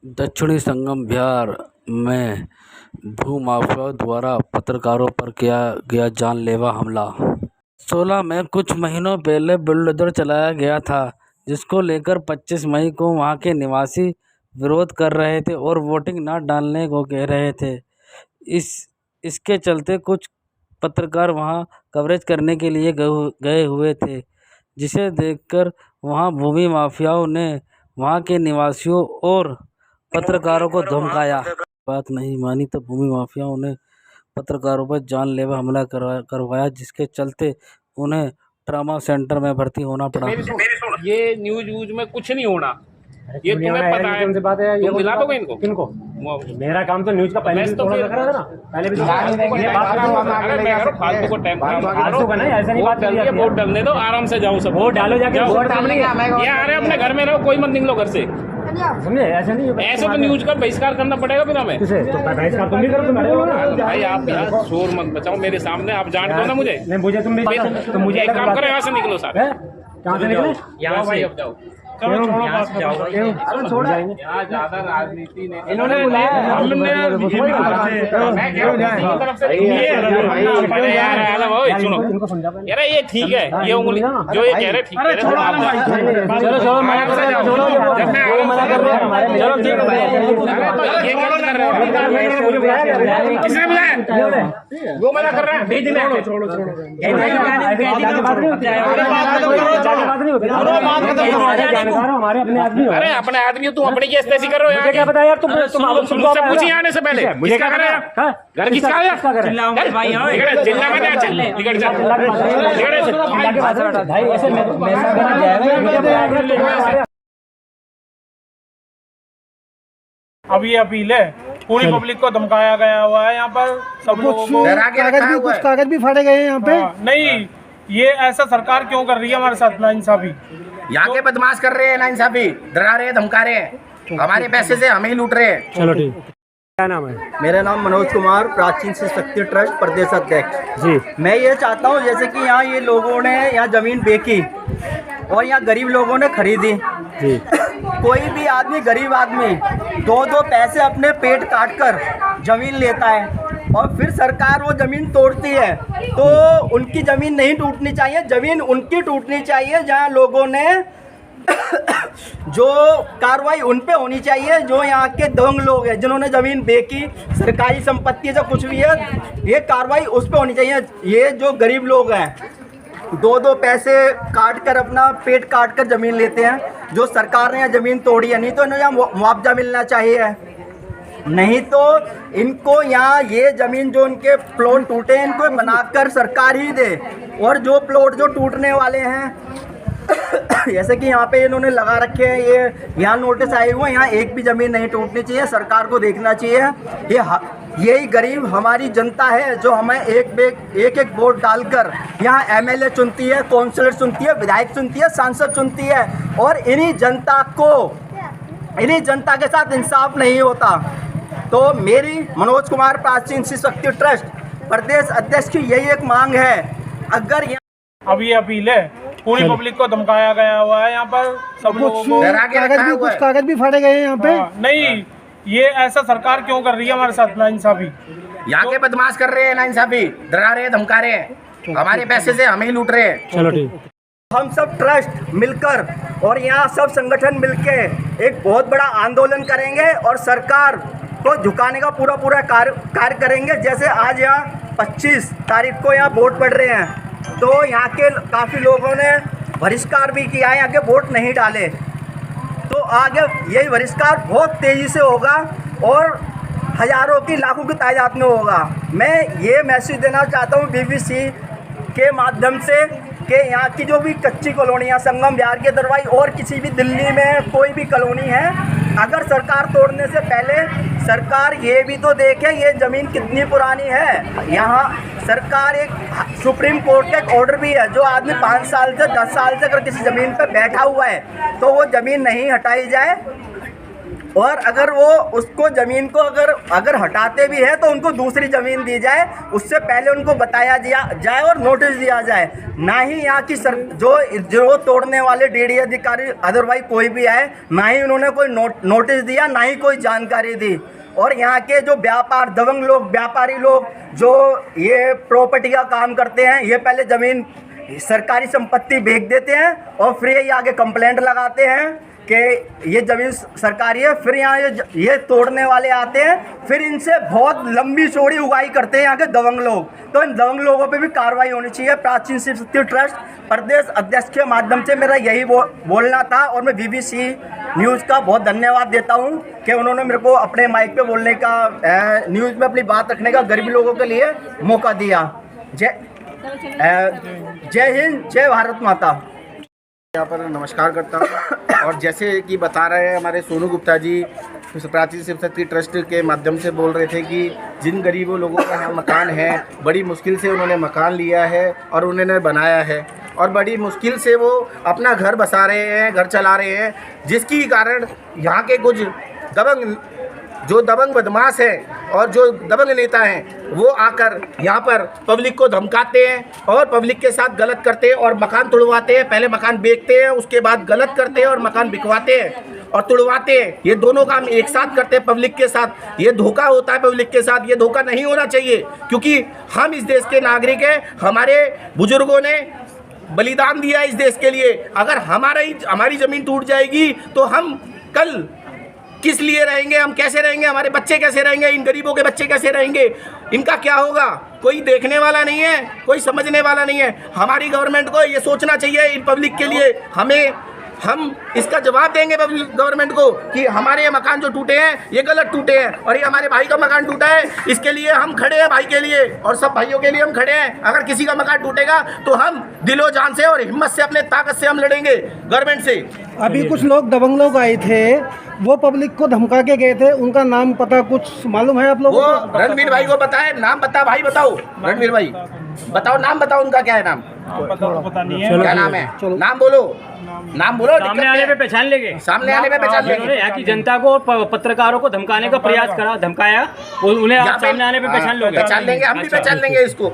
दक्षिणी संगम बिहार में भूमाफियाओं द्वारा पत्रकारों पर किया गया जानलेवा हमला। 16 में कुछ महीनों पहले बुलडोजर चलाया गया था, जिसको लेकर 25 मई को वहां के निवासी विरोध कर रहे थे और वोटिंग न डालने को कह रहे थे। इसके चलते कुछ पत्रकार वहां कवरेज करने के लिए गए हुए थे, जिसे देखकर वहां भूमि माफियाओं ने वहां के निवासियों और पत्रकारों को धमकाया। बात नहीं मानी तो भूमि माफियाओं ने पत्रकारों पर जानलेवा हमला करवाया, जिसके चलते उन्हें ट्रॉमा सेंटर में भर्ती होना पड़ा। ये न्यूज में कुछ नहीं होना, ये तुम्हें पता है। तुमसे बात है, तुम दिला दोगे इनको? किनको? मेरा काम तो न्यूज का पहले भी थोड़ा लग रहा था ना, पहले भी फालतू को टाइम फालतू का नहीं, ऐसा नहीं बात करिए। वोट डालने दो, आराम से जाओ, सब वोट डालो, जाके वोट डालने। ये आ रहे अपने घर में रहो, कोई मत निकलो घर से, समझे? ऐसा नहीं, ऐसे तो न्यूज का बहिष्कार करना पड़ेगा फिर हमें। किसे? तो बहिष्कार तुम भी करो, तुम हो ना भाई। आप यार शोर मत बचाओ मेरे सामने, आप जान दो ना मुझे। नहीं, मुझे तुम भी तो मुझे एक काम करो, यहाँ से निकलो सारे। कहाँ से निकले? यहाँ से अब जाओ। चलो छोड़ो, बात अरे छोड़ जाएंगे। यहाँ ज्यादा राजनीति ने इन्होंने सुनो यार, ये ठीक है, ये उंगली जो ये कह रहे ठीक है। चलो छोड़ो, मना कर रहे हो, चलो ठीक है। किसने बुलाया? वो मना कर रहा है। छोड़ो हमारे अपने आदमी। अरे अपने आदमी, तुम अपनी की स्थिति कर रहे हो। क्या पता यार, तुम मुझसे पूछिए आने से पहले मुझे क्या कर रहे हैं? घर किसका है? चिल्ला मत निकल जा। अब ये अपील है, पूरी पब्लिक को धमकाया गया हुआ है यहाँ पर, सब लोगों को कुछ कागज भी फाड़े गए हैं यहाँ पे। नहीं, ये ऐसा सरकार क्यों कर रही है हमारे साथ नाइंसाफी? यहाँ के बदमाश कर रहे हैं नाइंसाफी, डरा रहे हैं, धमका रहे हैं, हमारे पैसे से हमें ही लूट रहे हैं। चलो ठीक। क्या नाम है? मेरा नाम मनोज कुमार, प्राचीन शिव शक्ति ट्रस्ट प्रदेश अध्यक्ष जी। मैं ये चाहता हूँ, जैसे कि यहाँ ये लोगों ने यहाँ जमीन बेची और यहाँ गरीब लोगों ने खरीदी जी। कोई भी आदमी, गरीब आदमी 2-2 पैसे अपने पेट काट कर जमीन लेता है और फिर सरकार वो ज़मीन तोड़ती है, तो उनकी ज़मीन नहीं टूटनी चाहिए, ज़मीन उनकी टूटनी चाहिए जहाँ लोगों ने जो कार्रवाई उन पे होनी चाहिए, जो यहाँ के दंग लोग हैं जिन्होंने ज़मीन बेची, सरकारी संपत्ति जो कुछ भी है, ये कार्रवाई उस पे होनी चाहिए। ये जो गरीब लोग हैं 2-2 पैसे काट कर, अपना पेट काट कर ज़मीन लेते हैं, जो सरकार ने यहाँ ज़मीन तोड़ी है, नहीं तो इन्हें यहाँ मुआवजा मिलना चाहिए, नहीं तो इनको यहाँ ये ज़मीन जो इनके प्लॉट टूटे हैं इनको बनाकर सरकार ही दे। और जो प्लॉट जो टूटने वाले हैं जैसे कि यहाँ पे इन्होंने लगा रखे हैं, ये यहाँ नोटिस आए हुए हैं, यहाँ एक भी ज़मीन नहीं टूटनी चाहिए, सरकार को देखना चाहिए। यही गरीब हमारी जनता है जो हमें एक वोट डालकर यहाँ एमएलए चुनती है, काउंसलर चुनती है, विधायक चुनती है, सांसद चुनती है, और इन्हीं जनता के साथ इंसाफ नहीं होता। तो मेरी मनोज कुमार, प्राचीन शिव शक्ति ट्रस्ट प्रदेश अध्यक्ष की यही एक मांग है। अगर अब ये अपील है, पूरी पब्लिक को धमकाया गया हुआ है यहाँ पर, सब लोगों को कुछ कागज भी फाड़े गए हैं यहाँ पे। नहीं, ये ऐसा सरकार क्यों कर रही है हमारे साथ नाइंसाफी? यहाँ के बदमाश कर रहे हैं नाइंसाफी, डरा रहे हैं, धमका रहे हैं, हमारे पैसे से हमें ही लूट रहे हैं। चलो ठीक। हम सब ट्रस्ट मिलकर और यहाँ सब संगठन मिलके एक बहुत बड़ा आंदोलन करेंगे और सरकार को झुकाने का पूरा कार्य करेंगे। जैसे आज यहाँ 25 तारीख को यहाँ वोट पड़ रहे हैं, तो यहाँ के काफ़ी लोगों ने बहिष्कार भी किया है, आगे वोट नहीं डाले, तो आगे यही बहिष्कार बहुत तेज़ी से होगा और हज़ारों की, लाखों की तादाद में होगा। मैं ये मैसेज देना चाहता हूँ BBC के माध्यम से कि यहाँ की जो भी कच्ची कॉलोनियाँ, संगम बिहार के दरवाई और किसी भी दिल्ली में कोई भी कॉलोनी है, अगर सरकार तोड़ने से पहले सरकार ये भी तो देखे ये ज़मीन कितनी पुरानी है। यहाँ सरकार एक सुप्रीम कोर्ट का एक ऑर्डर भी है, जो आदमी 5 साल से 10 साल से अगर किसी ज़मीन पर बैठा हुआ है तो वो ज़मीन नहीं हटाई जाए, और अगर वो उसको ज़मीन को अगर हटाते भी है तो उनको दूसरी ज़मीन दी जाए, उससे पहले उनको बताया जाए और नोटिस दिया जाए। ना ही यहाँ की जो तोड़ने वाले डीडी अधिकारी अदरवाइज कोई भी आए, ना ही उन्होंने कोई नोटिस दिया, ना ही कोई जानकारी दी। और यहाँ के जो दबंग लोग, व्यापारी लोग जो ये प्रॉपर्टी का काम करते हैं, ये पहले ज़मीन सरकारी संपत्ति बेच देते हैं और फिर ये आगे कंप्लेंट लगाते हैं कि ये ज़मीन सरकारी है। फिर यहाँ ये तोड़ने वाले आते हैं, फिर इनसे बहुत लंबी चौड़ी उगाही करते हैं यहाँ के दबंग लोग। तो इन दबंग लोगों पे भी कार्रवाई होनी चाहिए। प्राचीन शिव शक्ति ट्रस्ट प्रदेश अध्यक्ष के माध्यम से मेरा यही बोलना था। और मैं BBC न्यूज़ का बहुत धन्यवाद देता हूँ कि उन्होंने मेरे को अपने माइक पे बोलने का, न्यूज़ में अपनी बात रखने का गरीब लोगों के लिए मौका दिया। जय हिंद, जय भारत माता। यहाँ पर नमस्कार करता हूँ। और जैसे कि बता रहे हैं हमारे सोनू गुप्ता जी, प्राचीन शिव शक्ति ट्रस्ट के माध्यम से बोल रहे थे कि जिन गरीबों लोगों का यहाँ मकान है, बड़ी मुश्किल से उन्होंने मकान लिया है और उन्होंने बनाया है और बड़ी मुश्किल से वो अपना घर बसा रहे हैं, घर चला रहे हैं, जिसकी कारण यहाँ के कुछ दबंग बदमाश हैं और जो दबंग नेता हैं वो आकर यहाँ पर पब्लिक को धमकाते हैं और पब्लिक के साथ गलत करते हैं और मकान तुड़वाते हैं। पहले मकान बेचते हैं, उसके बाद गलत करते हैं और मकान बिकवाते हैं और तुड़वाते हैं। ये दोनों काम एक साथ करते हैं पब्लिक के साथ। ये धोखा होता है पब्लिक के साथ। ये धोखा नहीं होना चाहिए, क्योंकि हम इस देश के नागरिक हैं। हमारे बुजुर्गों ने बलिदान दिया इस देश के लिए। अगर हमारी ज़मीन टूट जाएगी तो हम कल किस लिए रहेंगे, हम कैसे रहेंगे, हमारे बच्चे कैसे रहेंगे, इन गरीबों के बच्चे कैसे रहेंगे, इनका क्या होगा? कोई देखने वाला नहीं है, कोई समझने वाला नहीं है। हमारी गवर्नमेंट को ये सोचना चाहिए इन पब्लिक के लिए। हम इसका जवाब देंगे पब्लिक गवर्नमेंट को कि हमारे ये मकान जो टूटे हैं ये गलत टूटे हैं और ये हमारे भाई का मकान टूटा है, इसके लिए हम खड़े हैं, भाई के लिए और सब भाइयों के लिए हम खड़े हैं। अगर किसी का मकान टूटेगा तो हम दिलो जान से और हिम्मत से, अपने ताकत से हम लड़ेंगे गवर्नमेंट से। अभी कुछ लोग दबंग लोग आए थे, वो पब्लिक को धमका के गए थे, उनका नाम पता कुछ मालूम है आप लोगों को? रणवीर भाई को पता है, नाम पता भाई? बताओ रणवीर भाई, बताओ नाम, बताओ उनका क्या है नाम, पता नहीं है क्या नाम है, नाम बोलो, नाम बोलो। सामने आने पे पहचान लेंगे, सामने आने पे पहचान लेंगे। यहाँ की जनता को और पत्रकारों को धमकाने का प्रयास करा, धमकाया, उन्हें आप सामने आने पे पहचान लोगे, पहचान लेंगे, हम भी पहचान लेंगे इसको।